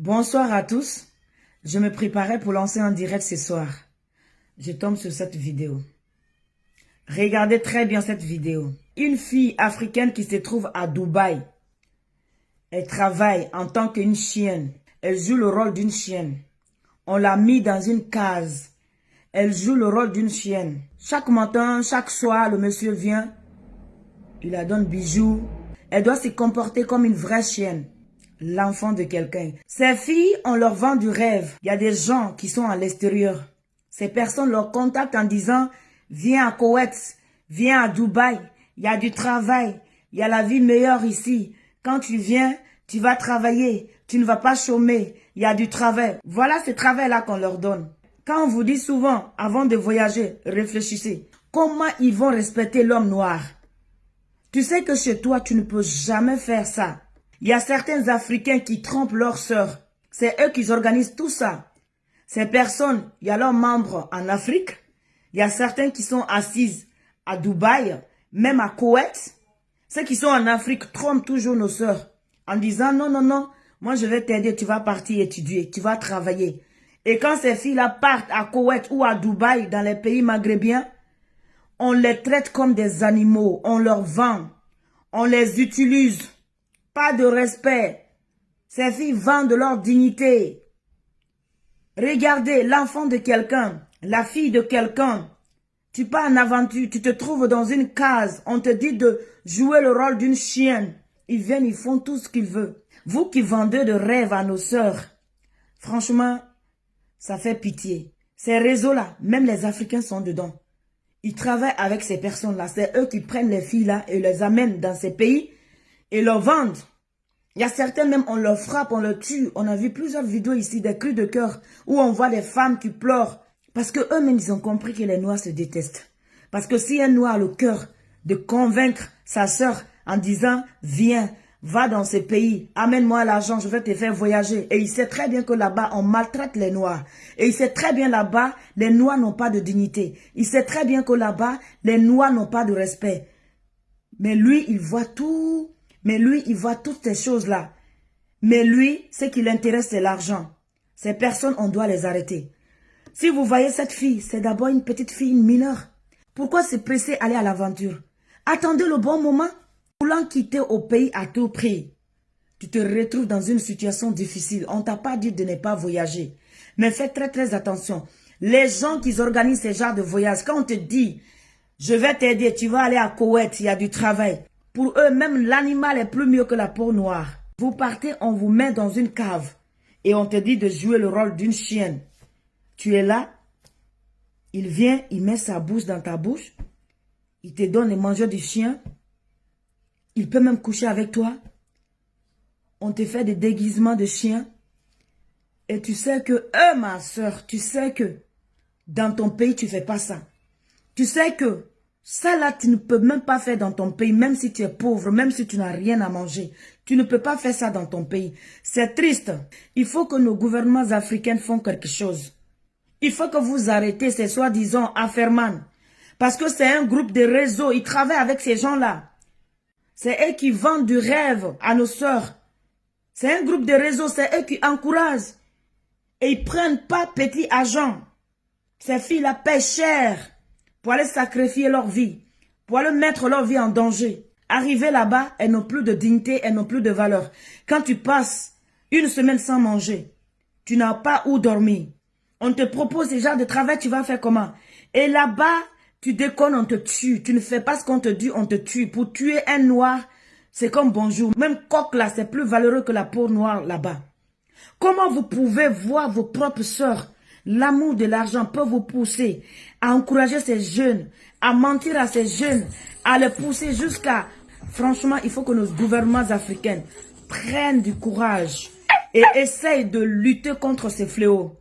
Bonsoir à tous. Je me préparais pour lancer un direct ce soir. Je tombe sur cette vidéo. Regardez très bien cette vidéo. Une fille africaine qui se trouve à Dubaï. Elle travaille en tant qu'une chienne. Elle joue le rôle d'une chienne. On l'a mis dans une case. Elle joue le rôle d'une chienne. Chaque matin, chaque soir, le monsieur vient. Il la donne bijoux. Elle doit se comporter comme une vraie chienne. L'enfant de quelqu'un. Ces filles, on leur vend du rêve. Il y a des gens qui sont à l'extérieur. Ces personnes leur contactent en disant, viens à Koweït, viens à Dubaï, il y a du travail, il y a la vie meilleure ici. Quand tu viens, tu vas travailler, tu ne vas pas chômer, il y a du travail. Voilà ce travail-là qu'on leur donne. Quand on vous dit souvent, avant de voyager, réfléchissez. Comment ils vont respecter l'homme noir? Tu sais que chez toi, tu ne peux jamais faire ça. Il y a certains Africains qui trompent leurs sœurs. C'est eux qui organisent tout ça. Ces personnes, il y a leurs membres en Afrique. Il y a certains qui sont assises à Dubaï, même à Koweït. Ceux qui sont en Afrique trompent toujours nos sœurs en disant non, non, non, moi je vais t'aider, tu vas partir étudier, tu vas travailler. Et quand ces filles-là partent à Koweït ou à Dubaï, dans les pays maghrébiens, on les traite comme des animaux, on leur vend, on les utilise. Pas de respect. Ces filles vendent leur dignité. Regardez l'enfant de quelqu'un, la fille de quelqu'un. Tu pars en aventure, tu te trouves dans une case. On te dit de jouer le rôle d'une chienne. Ils viennent, ils font tout ce qu'ils veulent. Vous qui vendez de rêves à nos sœurs, franchement, ça fait pitié. Ces réseaux-là, même les Africains sont dedans. Ils travaillent avec ces personnes-là. C'est eux qui prennent les filles-là et les amènent dans ces pays et leur vendent. Il y a certains même, on leur frappe, on leur tue. On a vu plusieurs vidéos ici, des cris de cœur, où on voit des femmes qui pleurent. Parce que eux-mêmes, ils ont compris que les Noirs se détestent. Parce que si un Noir a le cœur de convaincre sa sœur en disant, viens, va dans ce pays, amène-moi l'argent, je vais te faire voyager. Et il sait très bien que là-bas, on maltraite les Noirs. Et il sait très bien là-bas, les Noirs n'ont pas de dignité. Il sait très bien que là-bas, les Noirs n'ont pas de respect. Mais lui, il voit tout. Mais lui, il voit toutes ces choses-là. Mais lui, ce qui l'intéresse, c'est l'argent. Ces personnes, on doit les arrêter. Si vous voyez cette fille, c'est d'abord une petite fille, une mineure. Pourquoi se presser aller à l'aventure? Attendez le bon moment. Voulant quitter au pays à tout prix, tu te retrouves dans une situation difficile. On ne t'a pas dit de ne pas voyager. Mais fais très très attention. Les gens qui organisent ces genres de voyages, quand on te dit, je vais t'aider, tu vas aller à Koweït, il y a du travail. Pour eux, même l'animal est plus mieux que la peau noire. Vous partez, on vous met dans une cave. Et on te dit de jouer le rôle d'une chienne. Tu es là. Il vient, il met sa bouche dans ta bouche. Il te donne les manger du chien. Il peut même coucher avec toi. On te fait des déguisements de chien. Et tu sais que, ma soeur, tu sais que dans ton pays, tu ne fais pas ça. Tu sais que ça là, tu ne peux même pas faire dans ton pays, même si tu es pauvre, même si tu n'as rien à manger. Tu ne peux pas faire ça dans ton pays. C'est triste. Il faut que nos gouvernements africains font quelque chose. Il faut que vous arrêtez ces soi-disant affairman. Parce que c'est un groupe de réseaux. Ils travaillent avec ces gens-là. C'est eux qui vendent du rêve à nos sœurs. C'est un groupe de réseaux. C'est eux qui encouragent. Et ils prennent pas petit argent. Ces filles-là paient cher pour aller sacrifier leur vie, pour aller mettre leur vie en danger. Arriver là-bas, elles n'ont plus de dignité, elles n'ont plus de valeur. Quand tu passes une semaine sans manger, tu n'as pas où dormir. On te propose ce genre de travail, tu vas faire comment? Et là-bas, tu déconnes, on te tue. Tu ne fais pas ce qu'on te dit, on te tue. Pour tuer un noir, c'est comme bonjour. Même coq là, c'est plus valeureux que la peau noire là-bas. Comment vous pouvez voir vos propres sœurs? L'amour de l'argent peut vous pousser à encourager ces jeunes, à mentir à ces jeunes, à les pousser jusqu'à... Franchement, il faut que nos gouvernements africains prennent du courage et essayent de lutter contre ces fléaux.